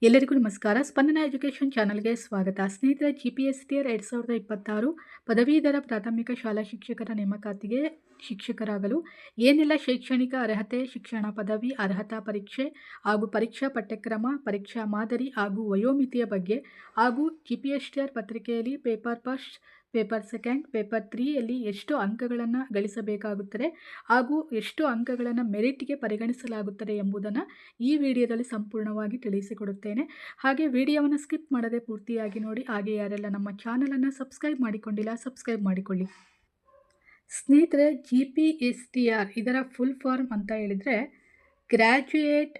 ಎಲ್ಲರಿಗೂ ನಮಸ್ಕಾರ. ಸ್ಪಂದನ ಎಜುಕೇಷನ್ ಚಾನಲ್ಗೆ ಸ್ವಾಗತ. ಸ್ನೇಹಿತರೆ, GPSTR 2026 ಪದವೀಧರ ಪ್ರಾಥಮಿಕ ಶಾಲಾ ಶಿಕ್ಷಕರ ನೇಮಕಾತಿಗೆ ಶಿಕ್ಷಕರಾಗಲು ಏನೆಲ್ಲ ಶೈಕ್ಷಣಿಕ ಅರ್ಹತೆ, ಶಿಕ್ಷಣ ಪದವಿ ಅರ್ಹತಾ ಪರೀಕ್ಷೆ ಹಾಗೂ ಪರೀಕ್ಷಾ ಪಠ್ಯಕ್ರಮ, ಪರೀಕ್ಷಾ ಮಾದರಿ ಹಾಗೂ ವಯೋಮಿತಿಯ ಬಗ್ಗೆ ಹಾಗೂ GPSTR ಪತ್ರಿಕೆಯಲ್ಲಿ paper first, paper second, paper 3ಯಲ್ಲಿ ಎಷ್ಟು ಅಂಕಗಳನ್ನು ಗಳಿಸಬೇಕಾಗುತ್ತದೆ ಹಾಗೂ ಎಷ್ಟು ಅಂಕಗಳನ್ನು ಮೆರಿಟ್ಗೆ ಪರಿಗಣಿಸಲಾಗುತ್ತದೆ ಎಂಬುದನ್ನು ಈ ವಿಡಿಯೋದಲ್ಲಿ ಸಂಪೂರ್ಣವಾಗಿ ತಿಳಿಸಿಕೊಡುತ್ತೇನೆ. ಹಾಗೆ ವಿಡಿಯೋವನ್ನು ಸ್ಕಿಪ್ ಮಾಡದೆ ಪೂರ್ತಿಯಾಗಿ ನೋಡಿ. ಹಾಗೆ ಯಾರೆಲ್ಲ ನಮ್ಮ ಚಾನಲನ್ನು ಸಬ್ಸ್ಕ್ರೈಬ್ ಮಾಡಿಕೊಂಡಿಲ್ಲ, ಸಬ್ಸ್ಕ್ರೈಬ್ ಮಾಡಿಕೊಳ್ಳಿ. ಸ್ನೇಹಿತರೆ, GPSTR ಇದರ ಫುಲ್ ಫಾರ್ಮ್ ಅಂತ ಹೇಳಿದರೆ graduate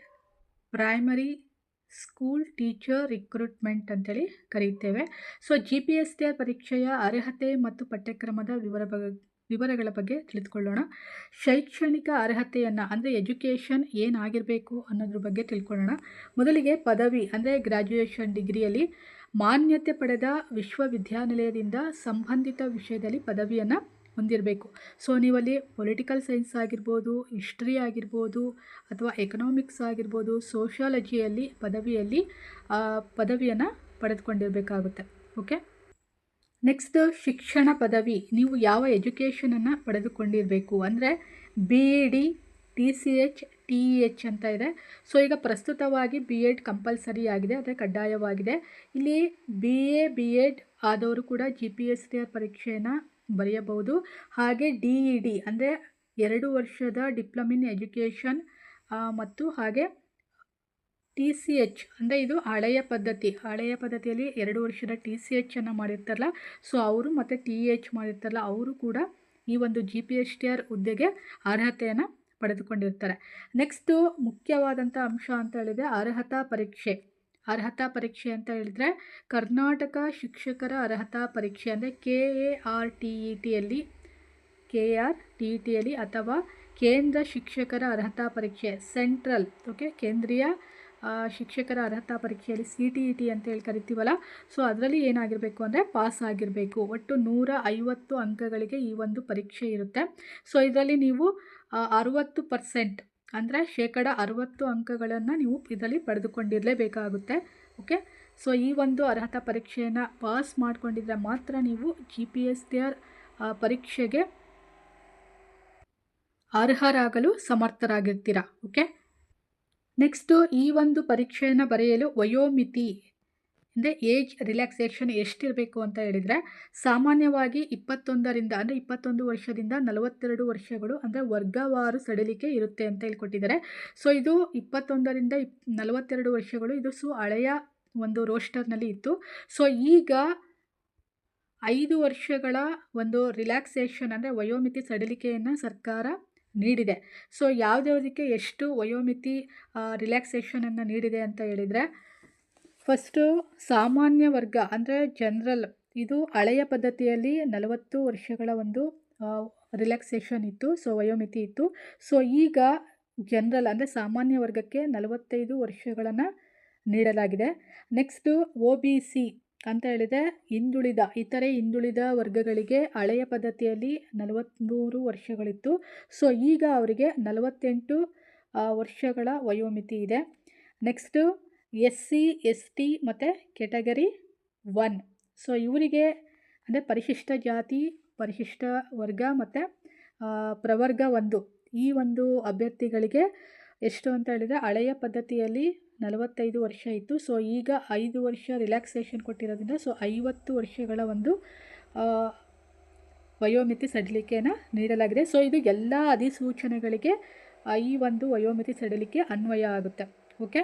primary school teacher recruitment ಅಂತೇಳಿ ಕರೆಯುತ್ತೇವೆ. ಸೊ GPSTR ಪರೀಕ್ಷೆಯ ಅರ್ಹತೆ ಮತ್ತು ಪಠ್ಯಕ್ರಮದ ವಿವರಗಳ ಬಗ್ಗೆ ತಿಳಿದುಕೊಳ್ಳೋಣ. ಶೈಕ್ಷಣಿಕ ಅರ್ಹತೆಯನ್ನು ಅಂದರೆ ಎಜುಕೇಷನ್ ಏನಾಗಿರಬೇಕು ಅನ್ನೋದ್ರ ಬಗ್ಗೆ ತಿಳ್ಕೊಳ್ಳೋಣ. ಮೊದಲಿಗೆ ಪದವಿ ಅಂದರೆ ಗ್ರ್ಯಾಜುಯೇಷನ್ ಡಿಗ್ರಿಯಲ್ಲಿ ಮಾನ್ಯತೆ ಪಡೆದ ವಿಶ್ವವಿದ್ಯಾನಿಲಯದಿಂದ ಸಂಬಂಧಿತ ವಿಷಯದಲ್ಲಿ ಪದವಿಯನ್ನು ಹೊಂದಿರಬೇಕು. ಸೊ ನೀವಲ್ಲಿ ಪೊಲಿಟಿಕಲ್ ಸೈನ್ಸ್ ಆಗಿರ್ಬೋದು, ಹಿಸ್ಟ್ರಿ ಆಗಿರ್ಬೋದು, ಅಥವಾ ಎಕನಾಮಿಕ್ಸ್ ಆಗಿರ್ಬೋದು, ಸೋಷಿಯಾಲಜಿಯಲ್ಲಿ ಪದವಿಯನ್ನು ಪಡೆದುಕೊಂಡಿರಬೇಕಾಗುತ್ತೆ. ಓಕೆ, ನೆಕ್ಸ್ಟ್ ಶಿಕ್ಷಣ ಪದವಿ. ನೀವು ಯಾವ ಎಜುಕೇಷನನ್ನು ಪಡೆದುಕೊಂಡಿರಬೇಕು ಅಂದರೆ BEd, TCH, TEH ಅಂತ ಇದೆ. ಸೊ ಈಗ ಪ್ರಸ್ತುತವಾಗಿ BEd ಕಂಪಲ್ಸರಿ ಆಗಿದೆ, ಅಂದರೆ ಕಡ್ಡಾಯವಾಗಿದೆ. ಇಲ್ಲಿ BA BEd ಆದವರು ಕೂಡ GPSTR ಪರೀಕ್ಷೆಯನ್ನು ಬರೆಯಬಹುದು. ಹಾಗೆ DED ಅಂದರೆ 2 ವರ್ಷದ ಡಿಪ್ಲೊಮಾ ಇನ್ ಎಜುಕೇಷನ್ ಮತ್ತು ಹಾಗೆ TCH ಅಂದರೆ ಇದು ಹಳೆಯ ಪದ್ಧತಿಯಲ್ಲಿ 2 ವರ್ಷದ TCH ಅನ್ನು ಮಾಡಿರ್ತಾರಲ್ಲ, ಸೊ ಅವರು ಮತ್ತು TH ಮಾಡಿರ್ತಾರಲ್ಲ, ಅವರು ಕೂಡ ಈ ಒಂದು GPSTR ಹುದ್ದೆಗೆ ಅರ್ಹತೆಯನ್ನು ಪಡೆದುಕೊಂಡಿರ್ತಾರೆ. ನೆಕ್ಸ್ಟು ಮುಖ್ಯವಾದಂಥ ಅಂಶ ಅಂತ ಹೇಳಿದರೆ ಅರ್ಹತಾ ಪರೀಕ್ಷೆ ಅಂತ ಹೇಳಿದರೆ ಕರ್ನಾಟಕ ಶಿಕ್ಷಕರ ಅರ್ಹತಾ ಪರೀಕ್ಷೆ ಅಂದರೆ KRTETಯಲ್ಲಿ ಅಥವಾ ಕೇಂದ್ರ ಶಿಕ್ಷಕರ ಅರ್ಹತಾ ಪರೀಕ್ಷೆ ಸೆಂಟ್ರಲ್, ಕೇಂದ್ರೀಯ ಶಿಕ್ಷಕರ ಅರ್ಹತಾ ಪರೀಕ್ಷೆಯಲ್ಲಿ CTET ಅಂತ ಹೇಳಿ ಕರಿತೀವಲ್ಲ, ಸೊ ಅದರಲ್ಲಿ ಏನಾಗಿರಬೇಕು ಅಂದರೆ ಪಾಸ್ ಆಗಿರಬೇಕು. ಒಟ್ಟು 150 ಅಂಕಗಳಿಗೆ ಈ ಒಂದು ಪರೀಕ್ಷೆ ಇರುತ್ತೆ. ಸೊ ಇದರಲ್ಲಿ ನೀವು 60% ಅಂದರೆ 60% ಅಂಕಗಳನ್ನು ನೀವು ಇದರಲ್ಲಿ ಪಡೆದುಕೊಂಡಿರಲೇಬೇಕಾಗುತ್ತೆ. ಓಕೆ, ಸೊ ಈ ಒಂದು ಅರ್ಹತಾ ಪರೀಕ್ಷೆಯನ್ನು ಪಾಸ್ ಮಾಡಿಕೊಂಡಿದ್ರೆ ಮಾತ್ರ ನೀವು GPSTR ಪರೀಕ್ಷೆಗೆ ಅರ್ಹರಾಗಲು ಸಮರ್ಥರಾಗಿರ್ತೀರಾ. ಓಕೆ, ನೆಕ್ಸ್ಟು ಈ ಒಂದು ಪರೀಕ್ಷೆಯನ್ನು ಬರೆಯಲು ವಯೋಮಿತಿ ಅಂದರೆ ಏಜ್ ರಿಲ್ಯಾಕ್ಸೇಷನ್ ಎಷ್ಟಿರಬೇಕು ಅಂತ ಹೇಳಿದರೆ ಸಾಮಾನ್ಯವಾಗಿ 21 ವರ್ಷದಿಂದ 42 ವರ್ಷಗಳು ಅಂದರೆ ವರ್ಗವಾರು ಸಡಿಲಿಕೆ ಇರುತ್ತೆ ಅಂತ ಹೇಳ್ಕೊಟ್ಟಿದ್ದಾರೆ. ಸೊ ಇದು 21ರಿಂದ 42 ವರ್ಷಗಳು, ಇದು ಹಳೆಯ ಒಂದು ರೋಸ್ಟರ್ನಲ್ಲಿ ಇತ್ತು. ಸೊ ಈಗ 5 ವರ್ಷಗಳ ಒಂದು ರಿಲ್ಯಾಕ್ಸೇಷನ್ ಅಂದರೆ ವಯೋಮಿತಿ ಸಡಿಲಿಕೆಯನ್ನು ಸರ್ಕಾರ ನೀಡಿದೆ. ಸೊ ಯಾವುದಕ್ಕೆ ಎಷ್ಟು ವಯೋಮಿತಿ ರಿಲ್ಯಾಕ್ಸೇಷನನ್ನು ನೀಡಿದೆ ಅಂತ ಹೇಳಿದರೆ, ಫಸ್ಟು ಸಾಮಾನ್ಯ ವರ್ಗ ಅಂದರೆ ಜನರಲ್, ಇದು ಹಳೆಯ ಪದ್ಧತಿಯಲ್ಲಿ 40 ವರ್ಷಗಳ ಒಂದು ರಿಲ್ಯಾಕ್ಸೇಷನ್ ಇತ್ತು, ಸೊ ವಯೋಮಿತಿ ಇತ್ತು. ಸೊ ಈಗ ಜನರಲ್ ಅಂದರೆ ಸಾಮಾನ್ಯ ವರ್ಗಕ್ಕೆ 45 ವರ್ಷಗಳನ್ನು ನೀಡಲಾಗಿದೆ. ನೆಕ್ಸ್ಟು OBC ಅಂತ ಹೇಳಿದರೆ ಇತರೆ ಹಿಂದುಳಿದ ವರ್ಗಗಳಿಗೆ ಹಳೆಯ ಪದ್ಧತಿಯಲ್ಲಿ 43 ವರ್ಷಗಳಿತ್ತು. ಸೊ ಈಗ ಅವರಿಗೆ 48 ವರ್ಷಗಳ ವಯೋಮಿತಿ ಇದೆ. ನೆಕ್ಸ್ಟು SC ST ಮತ್ತು ಕ್ಯಾಟಗರಿ 1, ಸೊ ಇವರಿಗೆ ಅಂದರೆ ಪರಿಶಿಷ್ಟ ಜಾತಿ, ಪರಿಶಿಷ್ಟ ವರ್ಗ ಮತ್ತು ಪ್ರವರ್ಗ 1 ಈ ಒಂದು ಅಭ್ಯರ್ಥಿಗಳಿಗೆ ಎಷ್ಟು ಅಂತ ಹೇಳಿದರೆ ಹಳೆಯ ಪದ್ಧತಿಯಲ್ಲಿ 45 ವರ್ಷ ಇತ್ತು. ಸೊ ಈಗ 5 ವರ್ಷ ರಿಲ್ಯಾಕ್ಸೇಷನ್ ಕೊಟ್ಟಿರೋದ್ರಿಂದ ಸೊ 50 ವರ್ಷಗಳ ಒಂದು ವಯೋಮಿತಿ ಸಡಿಲಿಕೆಯನ್ನು ನೀಡಲಾಗಿದೆ. ಸೊ ಇದು ಎಲ್ಲ ಅಧಿಸೂಚನೆಗಳಿಗೆ ಈ ಒಂದು ವಯೋಮಿತಿ ಸಡಿಲಿಕೆ ಅನ್ವಯ ಆಗುತ್ತೆ. ಓಕೆ,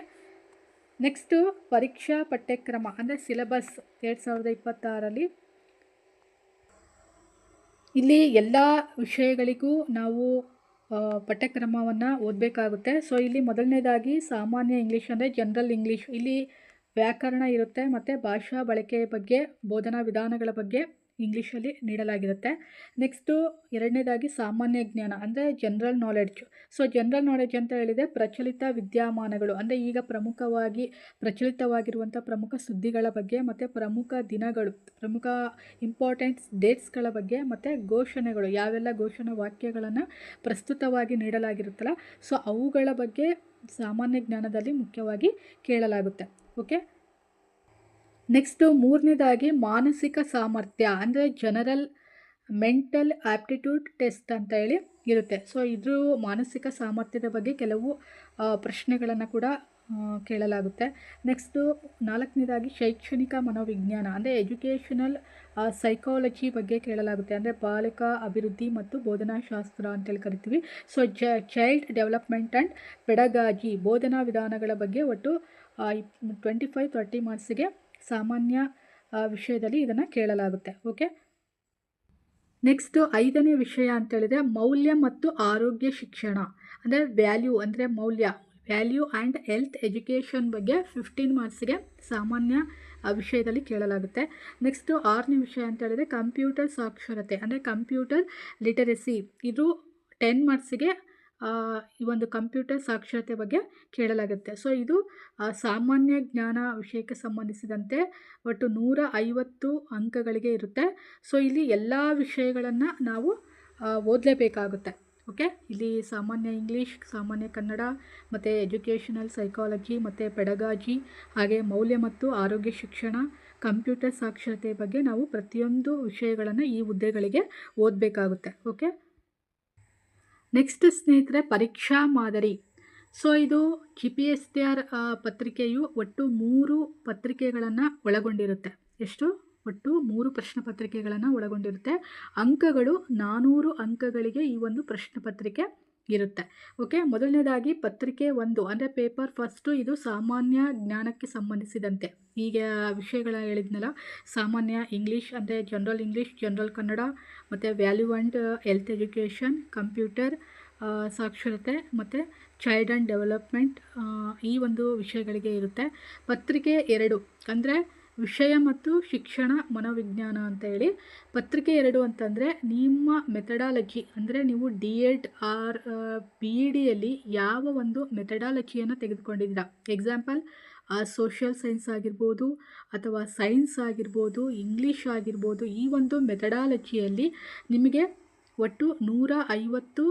ನೆಕ್ಸ್ಟು ಪರೀಕ್ಷಾ ಪಠ್ಯಕ್ರಮ ಅಂದರೆ ಸಿಲೆಬಸ್ 2026ರಲ್ಲಿ ಇಲ್ಲಿ ಎಲ್ಲ ವಿಷಯಗಳಿಗೂ ನಾವು ಪಠ್ಯಕ್ರಮವನ್ನು ಓದಬೇಕಾಗುತ್ತೆ. ಸೊ ಇಲ್ಲಿ ಮೊದಲನೇದಾಗಿ ಸಾಮಾನ್ಯ ಇಂಗ್ಲೀಷ್ ಅಂದರೆ ಜನರಲ್ ಇಂಗ್ಲೀಷ್, ಇಲ್ಲಿ ವ್ಯಾಕರಣ ಇರುತ್ತೆ ಮತ್ತು ಭಾಷಾ ಬಳಕೆಯ ಬಗ್ಗೆ, ಬೋಧನಾ ವಿಧಾನಗಳ ಬಗ್ಗೆ ಇಂಗ್ಲೀಷಲ್ಲಿ ನೀಡಲಾಗಿರುತ್ತೆ. ನೆಕ್ಸ್ಟು ಎರಡನೇದಾಗಿ ಸಾಮಾನ್ಯ ಜ್ಞಾನ ಅಂದರೆ general knowledge. So general knowledge ಅಂತ ಹೇಳಿದರೆ ಪ್ರಚಲಿತ ವಿದ್ಯಮಾನಗಳು ಅಂದರೆ ಈಗ ಪ್ರಚಲಿತವಾಗಿರುವಂಥ ಪ್ರಮುಖ ಸುದ್ದಿಗಳ ಬಗ್ಗೆ ಮತ್ತು ಪ್ರಮುಖ ದಿನಗಳು, ಪ್ರಮುಖ ಇಂಪಾರ್ಟೆಂಟ್ ಡೇಟ್ಸ್ಗಳ ಬಗ್ಗೆ ಮತ್ತು ಘೋಷಣೆಗಳು, ಯಾವೆಲ್ಲ ಘೋಷಣಾ ವಾಕ್ಯಗಳನ್ನು ಪ್ರಸ್ತುತವಾಗಿ ನೀಡಲಾಗಿರುತ್ತಲ್ಲ, ಸೊ ಅವುಗಳ ಬಗ್ಗೆ ಸಾಮಾನ್ಯ ಜ್ಞಾನದಲ್ಲಿ ಮುಖ್ಯವಾಗಿ ಕೇಳಲಾಗುತ್ತೆ. ಓಕೆ. ನೆಕ್ಸ್ಟು ಮೂರನೇದಾಗಿ ಮಾನಸಿಕ ಸಾಮರ್ಥ್ಯ ಅಂದರೆ ಜನರಲ್ ಮೆಂಟಲ್ ಆಪ್ಟಿಟ್ಯೂಡ್ ಟೆಸ್ಟ್ ಅಂತ ಹೇಳಿ ಇರುತ್ತೆ. ಸೊ ಇದು ಮಾನಸಿಕ ಸಾಮರ್ಥ್ಯದ ಬಗ್ಗೆ ಕೆಲವು ಪ್ರಶ್ನೆಗಳನ್ನು ಕೂಡ ಕೇಳಲಾಗುತ್ತೆ. ನೆಕ್ಸ್ಟು ನಾಲ್ಕನೇದಾಗಿ ಶೈಕ್ಷಣಿಕ ಮನೋವಿಜ್ಞಾನ ಅಂದರೆ ಎಜುಕೇಷನಲ್ ಸೈಕಾಲಜಿ ಬಗ್ಗೆ ಕೇಳಲಾಗುತ್ತೆ. ಅಂದರೆ ಬಾಲಿಕಾ ಅಭಿವೃದ್ಧಿ ಮತ್ತು ಬೋಧನಾಶಾಸ್ತ್ರ ಅಂತೇಳಿ ಕರಿತೀವಿ. So child development and pedagogy ಬೋಧನಾ ವಿಧಾನಗಳ ಬಗ್ಗೆ ಒಟ್ಟು 25-30 ಮಾರ್ಕ್ಸಿಗೆ ಸಾಮಾನ್ಯ ವಿಷಯದಲ್ಲಿ ಇದನ್ನು ಕೇಳಲಾಗುತ್ತೆ. ಓಕೆ. ನೆಕ್ಸ್ಟು 5ನೇ ವಿಷಯ ಅಂತೇಳಿದರೆ ಮೌಲ್ಯ ಮತ್ತು ಆರೋಗ್ಯ ಶಿಕ್ಷಣ ಅಂದರೆ ವ್ಯಾಲ್ಯೂ ಆ್ಯಂಡ್ ಹೆಲ್ತ್ ಎಜುಕೇಷನ್ ಬಗ್ಗೆ 15 ಮಾರ್ಕ್ಸಿಗೆ ಸಾಮಾನ್ಯ ವಿಷಯದಲ್ಲಿ ಕೇಳಲಾಗುತ್ತೆ. ನೆಕ್ಸ್ಟು 6ನೇ ವಿಷಯ ಅಂತೇಳಿದರೆ ಕಂಪ್ಯೂಟರ್ ಸಾಕ್ಷರತೆ ಅಂದರೆ ಕಂಪ್ಯೂಟರ್ ಲಿಟರಸಿ. ಇದು 10 ಮಾರ್ಕ್ಸಿಗೆ ಈ ಒಂದು ಕಂಪ್ಯೂಟರ್ ಸಾಕ್ಷರತೆ ಬಗ್ಗೆ ಕೇಳಲಾಗುತ್ತೆ. ಸೊ ಇದು ಸಾಮಾನ್ಯ ಜ್ಞಾನ ವಿಷಯಕ್ಕೆ ಸಂಬಂಧಿಸಿದಂತೆ ಒಟ್ಟು 150 ಅಂಕಗಳಿಗೆ ಇರುತ್ತೆ. ಸೊ ಇಲ್ಲಿ ಎಲ್ಲ ವಿಷಯಗಳನ್ನು ನಾವು ಓದಲೇಬೇಕಾಗುತ್ತೆ. ಓಕೆ. ಇಲ್ಲಿ ಸಾಮಾನ್ಯ ಇಂಗ್ಲೀಷ್, ಸಾಮಾನ್ಯ ಕನ್ನಡ ಮತ್ತು ಎಜುಕೇಷನಲ್ ಸೈಕಾಲಜಿ ಮತ್ತು ಪೆಡಗಾಜಿ, ಹಾಗೆ ಮೌಲ್ಯ ಮತ್ತು ಆರೋಗ್ಯ ಶಿಕ್ಷಣ, ಕಂಪ್ಯೂಟರ್ ಸಾಕ್ಷರತೆ ಬಗ್ಗೆ ನಾವು ಪ್ರತಿಯೊಂದು ವಿಷಯಗಳನ್ನು ಈ ಹುದ್ದೆಗಳಿಗೆ ಓದಬೇಕಾಗುತ್ತೆ. ಓಕೆ. ನೆಕ್ಸ್ಟ್ ಸ್ನೇಹಿತರೆ ಪರೀಕ್ಷಾ ಮಾದರಿ. ಸೊ ಇದು GPSTR ಪತ್ರಿಕೆಯು ಒಟ್ಟು 3 ಪತ್ರಿಕೆಗಳನ್ನು ಒಳಗೊಂಡಿರುತ್ತೆ. ಎಷ್ಟು? ಒಟ್ಟು 3 ಪ್ರಶ್ನೆ ಪತ್ರಿಕೆಗಳನ್ನು ಒಳಗೊಂಡಿರುತ್ತೆ. ಅಂಕಗಳು 400 ಅಂಕಗಳಿಗೆ ಈ ಒಂದು ಪ್ರಶ್ನೆ ಪತ್ರಿಕೆ ಇರುತ್ತೆ. ಓಕೆ. ಮೊದಲನೇದಾಗಿ ಪತ್ರಿಕೆ 1 ಅಂದರೆ ಪೇಪರ್ ಫಸ್ಟು, ಇದು ಸಾಮಾನ್ಯ ಜ್ಞಾನಕ್ಕೆ ಸಂಬಂಧಿಸಿದಂತೆ ಈಗ ವಿಷಯಗಳ ಹೇಳಿದ್ನಲ್ಲ, ಸಾಮಾನ್ಯ ಇಂಗ್ಲೀಷ್ ಅಂದರೆ ಜನರಲ್ ಇಂಗ್ಲೀಷ್, ಜನರಲ್ ಕನ್ನಡ ಮತ್ತು value and health education, computer ಸಾಕ್ಷರತೆ ಮತ್ತು ಚೈಲ್ಡ್ ಆ್ಯಂಡ್ ಡೆವಲಪ್ಮೆಂಟ್, ಈ ಒಂದು ವಿಷಯಗಳಿಗೆ ಇರುತ್ತೆ. ಪತ್ರಿಕೆ 2 ಅಂದರೆ ವಿಷಯ ಮತ್ತು ಶಿಕ್ಷಣ ಮನೋವಿಜ್ಞಾನ ಅಂತ ಹೇಳಿ. ಪತ್ರಿಕೆ 2 ಅಂತಂದರೆ ನಿಮ್ಮ ಮೆಥಡಾಲಜಿ ಅಂದರೆ ನೀವು D.Ed ಆರ್ BEDಯಲ್ಲಿ ಯಾವ ಒಂದು ಮೆಥಡಾಲಜಿಯನ್ನು ತೆಗೆದುಕೊಂಡಿದ್ದೀರಾ. ಎಕ್ಸಾಂಪಲ್ ಸೋಷಿಯಲ್ ಸೈನ್ಸ್ ಆಗಿರ್ಬೋದು ಅಥವಾ ಸೈನ್ಸ್ ಆಗಿರ್ಬೋದು, ಇಂಗ್ಲೀಷ್ ಆಗಿರ್ಬೋದು. ಈ ಒಂದು ಮೆಥಡಾಲಜಿಯಲ್ಲಿ ನಿಮಗೆ ಒಟ್ಟು 150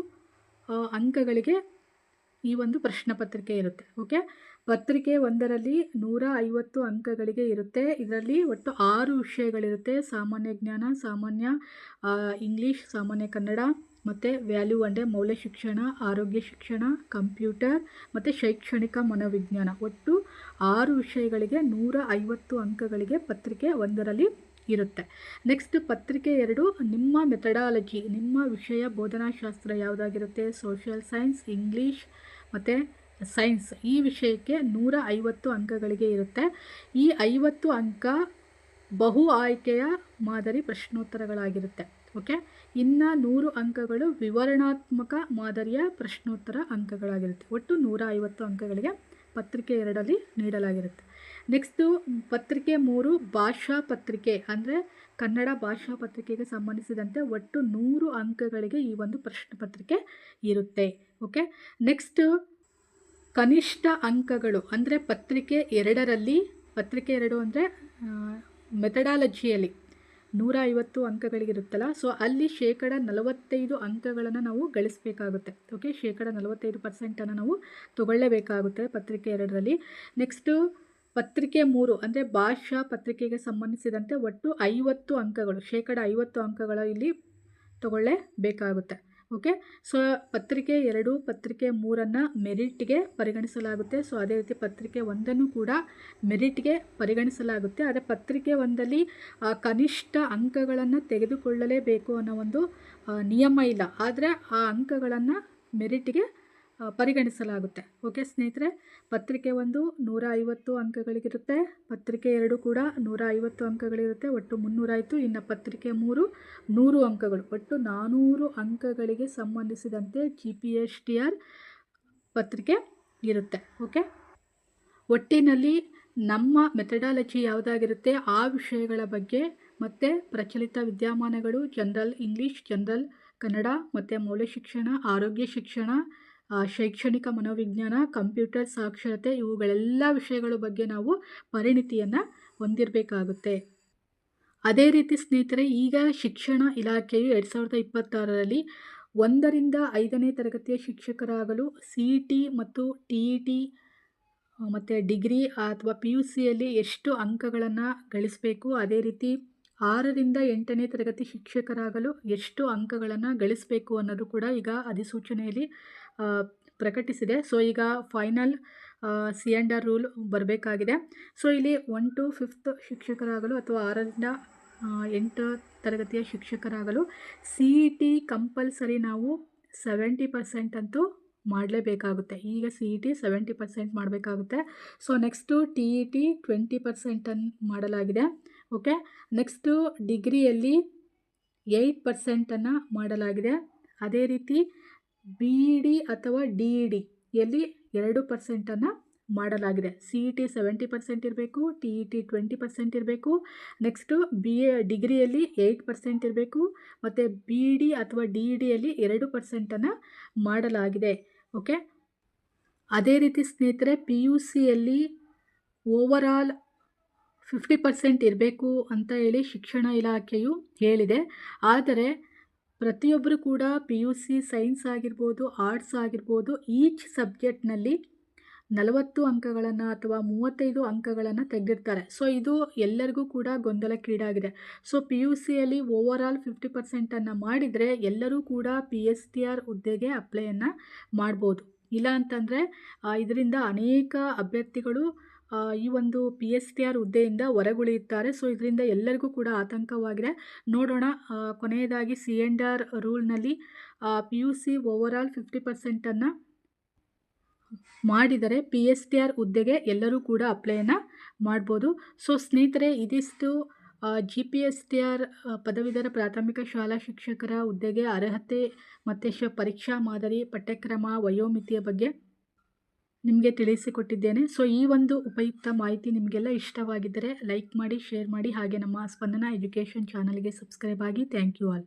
ಅಂಕಗಳಿಗೆ ಈ ಒಂದು ಪ್ರಶ್ನೆ ಪತ್ರಿಕೆ ಇರುತ್ತೆ. ಓಕೆ. ಪತ್ರಿಕೆ 1ರಲ್ಲಿ 150 ಅಂಕಗಳಿಗೆ ಇರುತ್ತೆ. ಇದರಲ್ಲಿ ಒಟ್ಟು 6 ವಿಷಯಗಳಿರುತ್ತೆ. ಸಾಮಾನ್ಯ ಜ್ಞಾನ, ಸಾಮಾನ್ಯ ಇಂಗ್ಲೀಷ್, ಸಾಮಾನ್ಯ ಕನ್ನಡ ಮತ್ತು ವ್ಯಾಲ್ಯೂ ಅಂದರೆ ಮೌಲ್ಯ ಶಿಕ್ಷಣ, ಆರೋಗ್ಯ ಶಿಕ್ಷಣ, ಕಂಪ್ಯೂಟರ್ ಮತ್ತು ಶೈಕ್ಷಣಿಕ ಮನೋವಿಜ್ಞಾನ. ಒಟ್ಟು 6 ವಿಷಯಗಳಿಗೆ 150 ಅಂಕಗಳಿಗೆ ಪತ್ರಿಕೆ 1ರಲ್ಲಿ ಇರುತ್ತೆ. ನೆಕ್ಸ್ಟ್ ಪತ್ರಿಕೆ 2 ನಿಮ್ಮ ಮೆಥಡಾಲಜಿ, ನಿಮ್ಮ ವಿಷಯ ಬೋಧನಾಶಾಸ್ತ್ರ ಯಾವುದಾಗಿರುತ್ತೆ, ಸೋಷಿಯಲ್ ಸೈನ್ಸ್, ಇಂಗ್ಲೀಷ್ ಮತ್ತು ಸೈನ್ಸ್, ಈ ವಿಷಯಕ್ಕೆ 150 ಅಂಕಗಳಿಗೆ ಇರುತ್ತೆ. ಈ 50 ಅಂಕ ಬಹು ಆಯ್ಕೆಯ ಮಾದರಿ ಪ್ರಶ್ನೋತ್ತರಗಳಾಗಿರುತ್ತೆ. ಓಕೆ. ಇನ್ನು 100 ಅಂಕಗಳು ವಿವರಣಾತ್ಮಕ ಮಾದರಿಯ ಪ್ರಶ್ನೋತ್ತರ ಅಂಕಗಳಾಗಿರುತ್ತೆ. ಒಟ್ಟು 150 ಅಂಕಗಳಿಗೆ ಪತ್ರಿಕೆ 2ರಲ್ಲಿ ನೀಡಲಾಗಿರುತ್ತೆ. ನೆಕ್ಸ್ಟು ಪತ್ರಿಕೆ 3 ಭಾಷಾ ಪತ್ರಿಕೆ ಅಂದರೆ ಕನ್ನಡ ಭಾಷಾ ಪತ್ರಿಕೆಗೆ ಸಂಬಂಧಿಸಿದಂತೆ ಒಟ್ಟು 100 ಅಂಕಗಳಿಗೆ ಈ ಒಂದು ಪ್ರಶ್ನೆ ಪತ್ರಿಕೆ ಇರುತ್ತೆ. ಓಕೆ. ನೆಕ್ಸ್ಟು ಕನಿಷ್ಠ ಅಂಕಗಳು ಅಂದರೆ ಪತ್ರಿಕೆ 2ರಲ್ಲಿ, ಪತ್ರಿಕೆ 2 ಅಂದರೆ ಮೆಥಡಾಲಜಿಯಲ್ಲಿ 150 ಅಂಕಗಳಿಗಿರುತ್ತಲ್ಲ, ಸೊ ಅಲ್ಲಿ 45% ಅಂಕಗಳನ್ನು ನಾವು ಗಳಿಸಬೇಕಾಗುತ್ತೆ. ಓಕೆ. 45% ನಾವು ತಗೊಳ್ಳೇಬೇಕಾಗುತ್ತೆ ಪತ್ರಿಕೆ 2ರಲ್ಲಿ. ನೆಕ್ಸ್ಟು ಪತ್ರಿಕೆ 3 ಅಂದರೆ ಭಾಷಾ ಪತ್ರಿಕೆಗೆ ಸಂಬಂಧಿಸಿದಂತೆ ಒಟ್ಟು 50 ಅಂಕಗಳು, 50 ಅಂಕಗಳ ಇಲ್ಲಿ ತಗೊಳ್ಳೇಬೇಕಾಗುತ್ತೆ. ಓಕೆ. ಸೊ ಪತ್ರಿಕೆ 2, ಪತ್ರಿಕೆ 3 ಮೆರಿಟ್ಗೆ ಪರಿಗಣಿಸಲಾಗುತ್ತೆ. ಸೊ ಅದೇ ರೀತಿ ಪತ್ರಿಕೆ 1 ಕೂಡ ಮೆರಿಟ್ಗೆ ಪರಿಗಣಿಸಲಾಗುತ್ತೆ. ಆದರೆ ಪತ್ರಿಕೆ 1ರಲ್ಲಿ ಕನಿಷ್ಠ ಅಂಕಗಳನ್ನು ತೆಗೆದುಕೊಳ್ಳಲೇಬೇಕು ಅನ್ನೋ ಒಂದು ನಿಯಮ ಇಲ್ಲ. ಆದರೆ ಆ ಅಂಕಗಳನ್ನು ಮೆರಿಟ್ಗೆ ಪರಿಗಣಿಸಲಾಗುತ್ತೆ. ಓಕೆ ಸ್ನೇಹಿತರೆ, ಪತ್ರಿಕೆ 1 150 ಅಂಕಗಳಿಗಿರುತ್ತೆ, ಪತ್ರಿಕೆ 2 ಕೂಡ 150 ಅಂಕಗಳಿರುತ್ತೆ, ಒಟ್ಟು 300 ಆಯಿತು. ಇನ್ನು ಪತ್ರಿಕೆ 3 100 ಅಂಕಗಳು, ಒಟ್ಟು 400 ಅಂಕಗಳಿಗೆ ಸಂಬಂಧಿಸಿದಂತೆ GPSTR ಪತ್ರಿಕೆ ಇರುತ್ತೆ. ಓಕೆ. ಒಟ್ಟಿನಲ್ಲಿ ನಮ್ಮ ಮೆಥಡಾಲಜಿ ಯಾವುದಾಗಿರುತ್ತೆ ಆ ವಿಷಯಗಳ ಬಗ್ಗೆ ಮತ್ತು ಪ್ರಚಲಿತ ವಿದ್ಯಮಾನಗಳು, ಜನರಲ್ ಇಂಗ್ಲೀಷ್, ಜನರಲ್ ಕನ್ನಡ ಮತ್ತು ಮೌಲ್ಯ ಶಿಕ್ಷಣ, ಆರೋಗ್ಯ ಶಿಕ್ಷಣ, ಶೈಕ್ಷಣಿಕ ಮನೋವಿಜ್ಞಾನ, ಕಂಪ್ಯೂಟರ್ ಸಾಕ್ಷರತೆ, ಇವುಗಳೆಲ್ಲ ವಿಷಯಗಳ ಬಗ್ಗೆ ನಾವು ಪರಿಣಿತಿಯನ್ನು ಹೊಂದಿರಬೇಕಾಗುತ್ತೆ. ಅದೇ ರೀತಿ ಸ್ನೇಹಿತರೆ, ಈಗ ಶಿಕ್ಷಣ ಇಲಾಖೆಯು 2026ರಲ್ಲಿ 1ರಿಂದ 5ನೇ ತರಗತಿಯ ಶಿಕ್ಷಕರಾಗಲು CET ಮತ್ತು TET ಮತ್ತು ಡಿಗ್ರಿ ಅಥವಾ PUCಯಲ್ಲಿ ಎಷ್ಟು ಅಂಕಗಳನ್ನು ಗಳಿಸಬೇಕು, ಅದೇ ರೀತಿ 6ರಿಂದ 8ನೇ ತರಗತಿ ಶಿಕ್ಷಕರಾಗಲು ಎಷ್ಟು ಅಂಕಗಳನ್ನು ಗಳಿಸಬೇಕು ಅನ್ನೋದು ಕೂಡ ಈಗ ಅಧಿಸೂಚನೆಯಲ್ಲಿ ಪ್ರಕಟಿಸಿದೆ. ಸೊ ಈಗ ಫೈನಲ್ C&R ರೂಲ್ ಬರಬೇಕಾಗಿದೆ. ಸೊ ಇಲ್ಲಿ 1 to 5th ಶಿಕ್ಷಕರಾಗಲು ಅಥವಾ 6ರಿಂದ 8 ತರಗತಿಯ ಶಿಕ್ಷಕರಾಗಲು CET ಕಂಪಲ್ಸರಿ ನಾವು 70% ಅಂತೂ ಮಾಡಲೇಬೇಕಾಗುತ್ತೆ. ಈಗ CET 70% ಮಾಡಬೇಕಾಗುತ್ತೆ. ಸೊ ನೆಕ್ಸ್ಟು TET 20% ಮಾಡಲಾಗಿದೆ. ಓಕೆ, ನೆಕ್ಸ್ಟು ಡಿಗ್ರಿಯಲ್ಲಿ 8% ಮಾಡಲಾಗಿದೆ. ಅದೇ ರೀತಿ BED ಅಥವಾ DED ಯಲ್ಲಿ 2% ಮಾಡಲಾಗಿದೆ. CET 70% ಇರಬೇಕು, TET 20% ಇರಬೇಕು. ನೆಕ್ಸ್ಟು ಡಿಗ್ರಿಯಲ್ಲಿ 8% ಇರಬೇಕು ಮತ್ತು BED ಅಥವಾ DEDಯಲ್ಲಿ 2% ಮಾಡಲಾಗಿದೆ. ಓಕೆ, ಅದೇ ರೀತಿ ಸ್ನೇಹಿತರೆ PUCಯಲ್ಲಿ ಓವರಾಲ್ 50% ಇರಬೇಕು ಅಂತ ಹೇಳಿ ಶಿಕ್ಷಣ ಇಲಾಖೆಯು ಹೇಳಿದೆ. ಆದರೆ ಪ್ರತಿಯೊಬ್ಬರು ಕೂಡ PUC ಸೈನ್ಸ್ ಆಗಿರ್ಬೋದು, ಆರ್ಟ್ಸ್ ಆಗಿರ್ಬೋದು, ಈಚ್ ಸಬ್ಜೆಕ್ಟ್ನಲ್ಲಿ 40 ಅಂಕಗಳನ್ನು ಅಥವಾ 35 ಅಂಕಗಳನ್ನು ತೆಗೆದಿರ್ತಾರೆ. ಸೊ ಇದು ಎಲ್ಲರಿಗೂ ಕೂಡ ಗೊಂದಲಕ್ಕೀಡಾಗಿದೆ. ಸೊ PUCಯಲ್ಲಿ ಓವರಾಲ್ 50% ಮಾಡಿದರೆ ಎಲ್ಲರೂ ಕೂಡ PSTR ಹುದ್ದೆಗೆ ಅಪ್ಲೈಯನ್ನು ಮಾಡ್ಬೋದು. ಇಲ್ಲ ಅಂತಂದರೆ ಇದರಿಂದ ಅನೇಕ ಅಭ್ಯರ್ಥಿಗಳು ಈ ಒಂದು PSTR ಹುದ್ದೆಯಿಂದ ಹೊರಗುಳಿಯುತ್ತಾರೆ. ಸೊ ಇದರಿಂದ ಎಲ್ಲರಿಗೂ ಕೂಡ ಆತಂಕವಾಗಿದೆ. ನೋಡೋಣ ಕೊನೆಯದಾಗಿ C&R ರೂಲ್ನಲ್ಲಿ PUC ಓವರಾಲ್ 50% ಮಾಡಿದರೆ PSTR ಹುದ್ದೆಗೆ ಎಲ್ಲರೂ ಕೂಡ ಅಪ್ಲೈಯನ್ನು ಮಾಡ್ಬೋದು. ಸೊ ಸ್ನೇಹಿತರೆ, ಇದಿಷ್ಟು GPSTR ಪದವೀಧರ ಪ್ರಾಥಮಿಕ ಶಾಲಾ ಶಿಕ್ಷಕರ ಹುದ್ದೆಗೆ ಅರ್ಹತೆ ಮತ್ತು ಪರೀಕ್ಷಾ ಮಾದರಿ, ಪಠ್ಯಕ್ರಮ, ವಯೋಮಿತಿಯ ಬಗ್ಗೆ ನಿಮಗೆ ತಿಳಿಸಿಕೊಟ್ಟಿದ್ದೇನೆ. ಸೊ ಈ ಒಂದು ಉಪಯುಕ್ತ ಮಾಹಿತಿ ನಿಮಗೆಲ್ಲ ಇಷ್ಟವಾಗಿದ್ದರೆ ಲೈಕ್ ಮಾಡಿ, ಶೇರ್ ಮಾಡಿ, ಹಾಗೆ ನಮ್ಮ ಸ್ಪಂದನ ಎಜುಕೇಷನ್ ಚಾನಲ್ಗೆ ಸಬ್ಸ್ಕ್ರೈಬ್ ಆಗಿ. Thank you all.